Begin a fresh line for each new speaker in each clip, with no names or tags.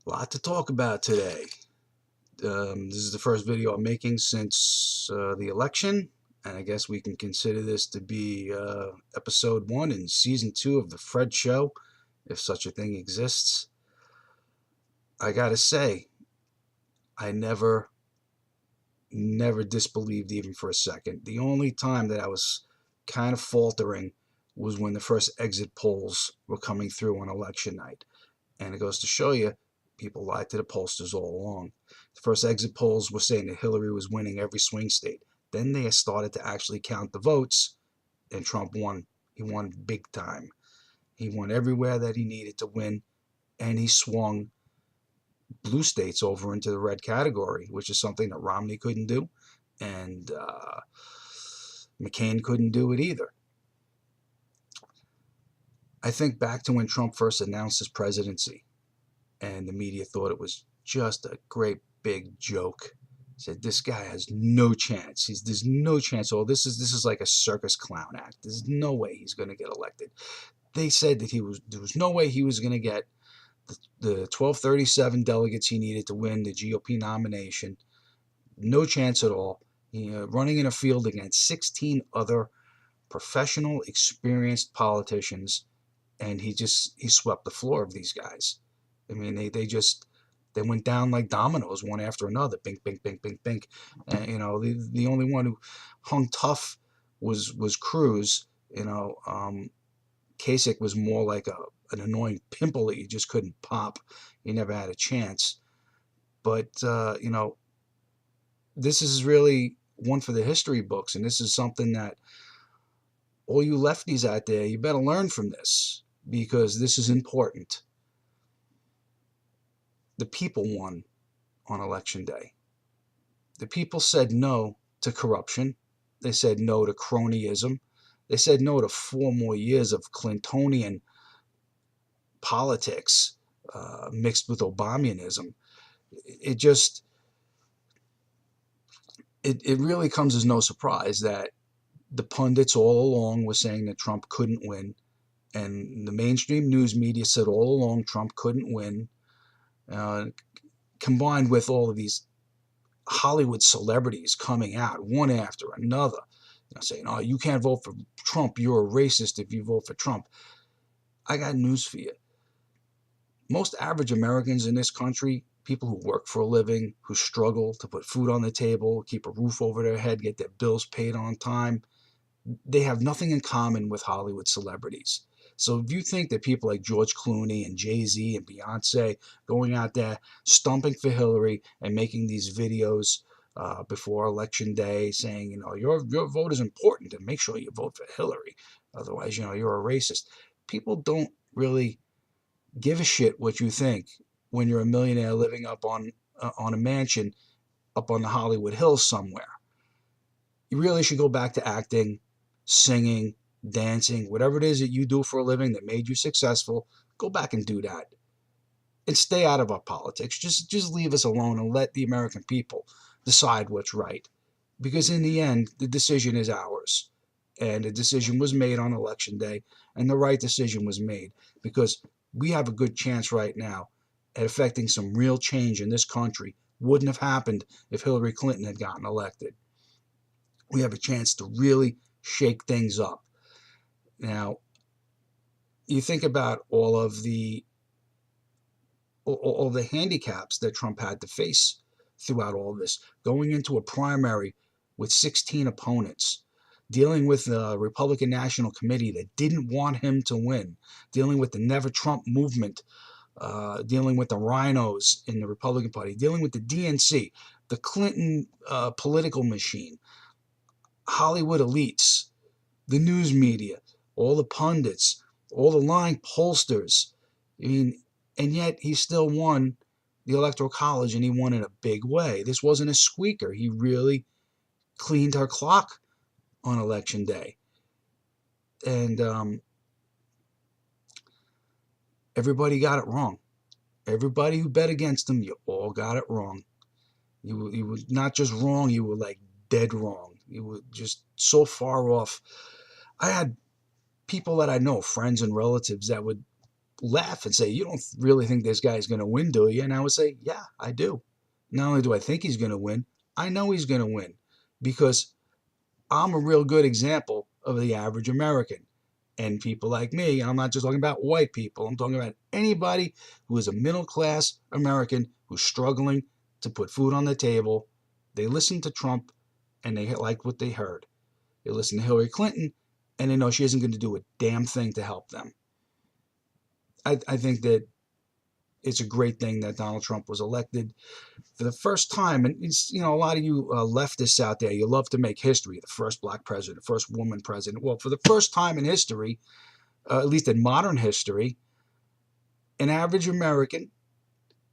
A lot to talk about today. This is the first video I'm making since the election, and I guess we can consider this to be episode 1 in season 2 of The Fred Show, if such a thing exists. I gotta say, I never disbelieved even for a second. The only time that I was kind of faltering was when the first exit polls were coming through on election night. And it goes to show you, people lied to the pollsters all along. The first exit polls were saying that Hillary was winning every swing state. Then they started to actually count the votes, and Trump won. He won big time. He won everywhere that he needed to win, and he swung blue states over into the red category, which is something that Romney couldn't do, and McCain couldn't do it either. I think back to when Trump first announced his presidency, and the media thought it was just a great big joke. Said this guy has no chance. There's no chance. Oh, this is like a circus clown act. There's no way he's going to get elected. They said that there was no way he was going to get the 1237 delegates he needed to win the GOP nomination. No chance at all. Running in a field against 16 other professional, experienced politicians, and he swept the floor of these guys. I mean, they went down like dominoes, one after another. Bink, bink, bink, bink, bink. And the only one who hung tough was Cruz. Kasich was more like an annoying pimple that you just couldn't pop. He never had a chance. But this is really one for the history books, and this is something that all you lefties out there, you better learn from this, because this is important. The people won on election day. The people said no to corruption. They said no to cronyism. They said no to 4 more years of Clintonian politics mixed with Obamianism. It really comes as no surprise that the pundits all along were saying that Trump couldn't win, and the mainstream news media said all along Trump couldn't win, combined with all of these Hollywood celebrities coming out one after another, saying, "Oh, you can't vote for Trump. You're a racist if you vote for Trump." I got news for you. Most average Americans in this country, people who work for a living, who struggle to put food on the table, keep a roof over their head, get their bills paid on time, they have nothing in common with Hollywood celebrities. So if you think that people like George Clooney and Jay-Z and Beyonce going out there stumping for Hillary and making these videos before election day saying, your vote is important and make sure you vote for Hillary, otherwise, you're a racist. People don't really give a shit what you think when you're a millionaire living up on a mansion up on the Hollywood Hills somewhere. You really should go back to acting, singing, dancing, whatever it is that you do for a living that made you successful. Go back and do that, and stay out of our politics. Just leave us alone and let the American people decide what's right, because in the end, the decision is ours, and the decision was made on election day, and the right decision was made, because we have a good chance right now at affecting some real change in this country. Wouldn't have happened if Hillary Clinton had gotten elected. We have a chance to really shake things up. Now, you think about all the handicaps that Trump had to face throughout all this, going into a primary with 16 opponents, dealing with the Republican National Committee that didn't want him to win, dealing with the Never Trump movement, dealing with the rhinos in the Republican Party, dealing with the DNC, the Clinton political machine, Hollywood elites, the news media, all the pundits, all the lying pollsters. I mean, and yet he still won the Electoral College, and he won in a big way. This wasn't a squeaker. He really cleaned her clock on election day. And everybody got it wrong. Everybody who bet against him, you all got it wrong. You were not just wrong, you were like dead wrong. You were just so far off. I had people that I know, friends and relatives, that would laugh and say, "You don't really think this guy's going to win, do you?" And I would say, "Yeah, I do. Not only do I think he's going to win, I know he's going to win because I'm a real good example of the average American." And people like me, I'm not just talking about white people, I'm talking about anybody who is a middle class American who's struggling to put food on the table. They listen to Trump and they like what they heard. They listen to Hillary Clinton and they know she isn't going to do a damn thing to help them. I think that it's a great thing that Donald Trump was elected for the first time. And it's, a lot of you leftists out there, you love to make history, the first black president, the first woman president. Well, for the first time in history, at least in modern history, an average American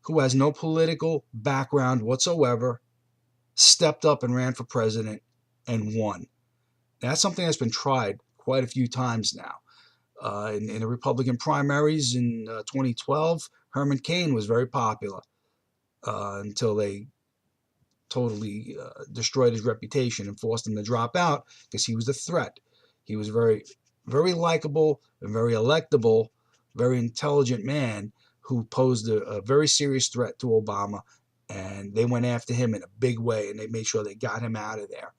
who has no political background whatsoever stepped up and ran for president and won. That's something that's been tried quite a few times now. In the Republican primaries in 2012, Herman Cain was very popular until they totally destroyed his reputation and forced him to drop out because he was a threat. He was very, very likable and very electable, very intelligent man who posed a very serious threat to Obama, and they went after him in a big way, and they made sure they got him out of there.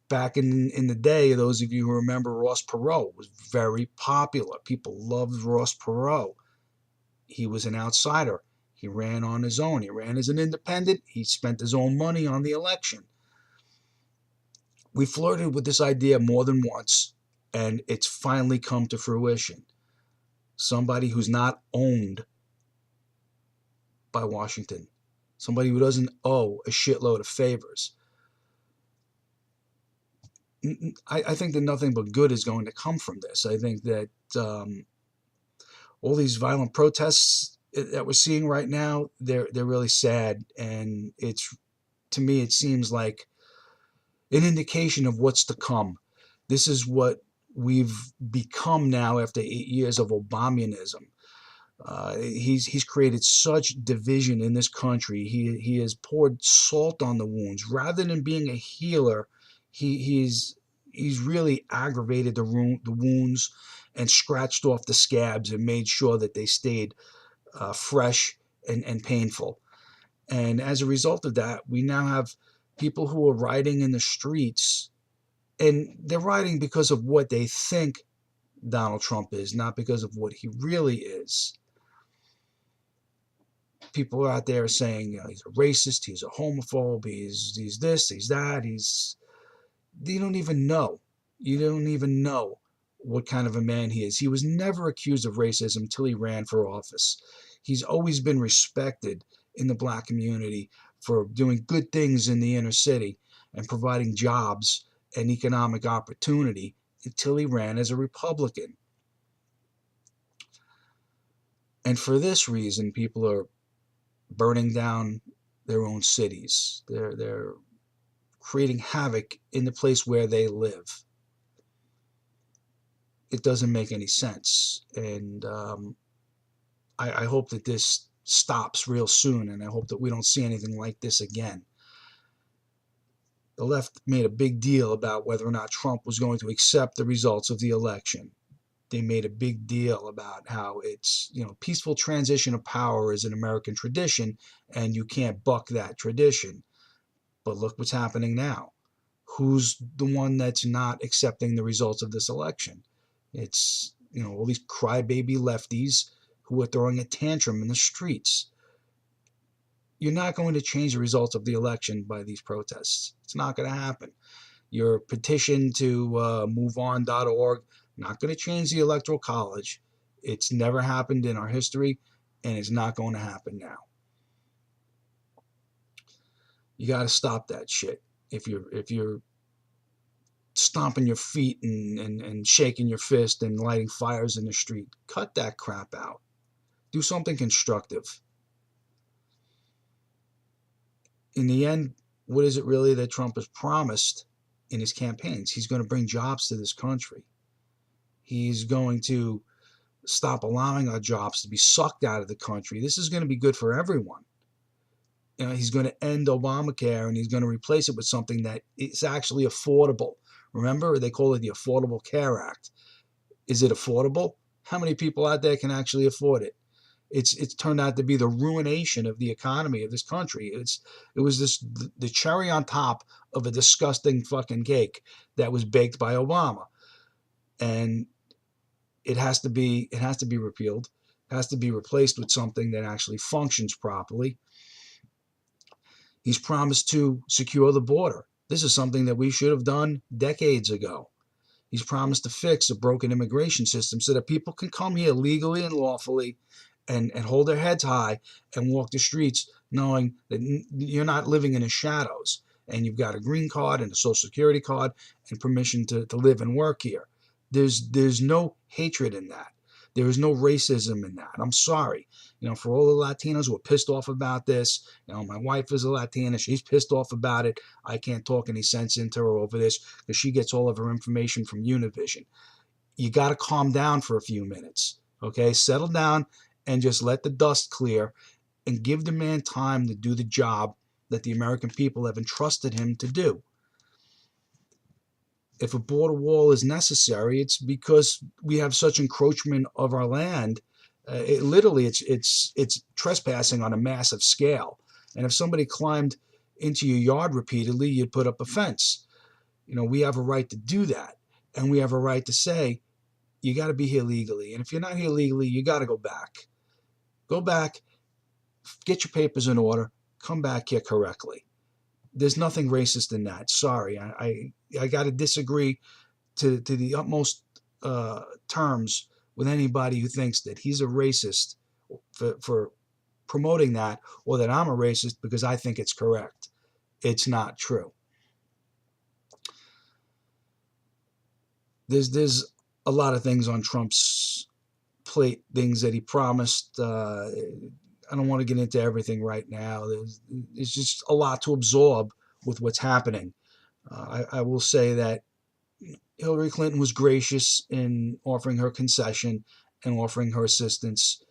Back in the day, those of you who remember Ross Perot was very popular. People loved Ross Perot. He was an outsider. He ran on his own. He ran as an independent. He spent his own money on the election. We flirted with this idea more than once, and it's finally come to fruition. Somebody who's not owned by Washington. Somebody who doesn't owe a shitload of favors. I think that nothing but good is going to come from this. I think that all these violent protests that we're seeing right now, they're really sad, and to me it seems like an indication of what's to come. This is what we've become now after 8 years of Obamanism. He's created such division in this country. He has poured salt on the wounds rather than being a healer. He's really aggravated the wounds and scratched off the scabs and made sure that they stayed fresh and painful. And as a result of that, we now have people who are riding in the streets, and they're riding because of what they think Donald Trump is, not because of what he really is. People are out there saying, he's a racist, he's a homophobe, he's this, he's that, you don't even know. You don't even know what kind of a man he is. He was never accused of racism until he ran for office. He's always been respected in the black community for doing good things in the inner city and providing jobs and economic opportunity until he ran as a Republican. And for this reason, people are burning down their own cities. They're creating havoc in the place where they live. It doesn't make any sense. And I hope that this stops real soon, and I hope that we don't see anything like this again. The left made a big deal about whether or not Trump was going to accept the results of the election. They made a big deal about how it's, peaceful transition of power is an American tradition, and you can't buck that tradition. But look what's happening now. Who's the one that's not accepting the results of this election? It's, all these crybaby lefties who are throwing a tantrum in the streets. You're not going to change the results of the election by these protests. It's not going to happen. Your petition to moveon.org, not going to change the Electoral College. It's never happened in our history, and it's not going to happen now. You got to stop that shit. If you're stomping your feet and shaking your fist and lighting fires in the street, cut that crap out. Do something constructive. In the end, what is it really that Trump has promised in his campaigns? He's going to bring jobs to this country. He's going to stop allowing our jobs to be sucked out of the country. This is going to be good for everyone. He's going to end Obamacare, and he's going to replace it with something that is actually affordable. Remember, they call it the Affordable Care Act. Is it affordable? How many people out there can actually afford it? It's turned out to be the ruination of the economy of this country. It was the cherry on top of a disgusting fucking cake that was baked by Obama, and it has to be repealed. It has to be replaced with something that actually functions properly. He's promised to secure the border. This is something that we should have done decades ago. He's promised to fix a broken immigration system so that people can come here legally and lawfully and hold their heads high and walk the streets knowing that you're not living in the shadows and you've got a green card and a social security card and permission to live and work here. There's no hatred in that. There is no racism in that. I'm sorry. For all the Latinos who are pissed off about this, my wife is a Latina. She's pissed off about it. I can't talk any sense into her over this because she gets all of her information from Univision. You got to calm down for a few minutes, okay? Settle down and just let the dust clear and give the man time to do the job that the American people have entrusted him to do. If a border wall is necessary, it's because we have such encroachment of our land. It's trespassing on a massive scale. And if somebody climbed into your yard repeatedly, you'd put up a fence. We have a right to do that, and we have a right to say you got to be here legally. And if you're not here legally, you got to go back. Go back, get your papers in order, come back here correctly. There's nothing racist in that. Sorry, I got to disagree to the utmost terms with anybody who thinks that he's a racist for promoting that, or that I'm a racist because I think it's correct. It's not true. There's a lot of things on Trump's plate, things that he promised. I don't want to get into everything right now. There's just a lot to absorb with what's happening. I will say that Hillary Clinton was gracious in offering her concession and offering her assistance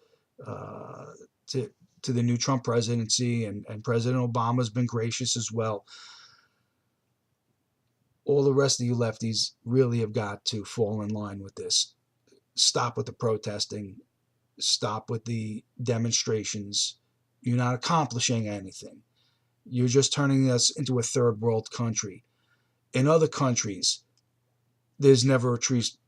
to the new Trump presidency, and President Obama has been gracious as well. All the rest of you lefties really have got to fall in line with this. Stop with the protesting. Stop with the demonstrations. You're not accomplishing anything. You're just turning us into a third world country. In other countries, there's never a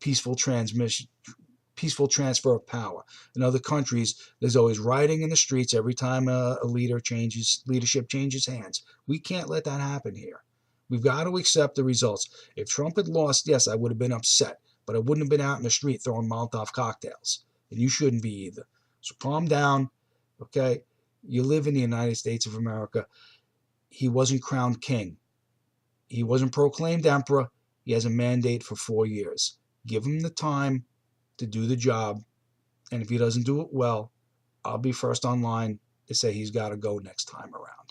peaceful transfer of power. In other countries, there's always rioting in the streets every time a leadership changes hands. We can't let that happen here. We've got to accept the results. If Trump had lost, yes, I would have been upset, but I wouldn't have been out in the street throwing Molotov cocktails. And you shouldn't be either. So calm down, okay? You live in the United States of America. He wasn't crowned king. He wasn't proclaimed emperor. He has a mandate for 4 years. Give him the time to do the job. And if he doesn't do it well, I'll be first online to say he's got to go next time around.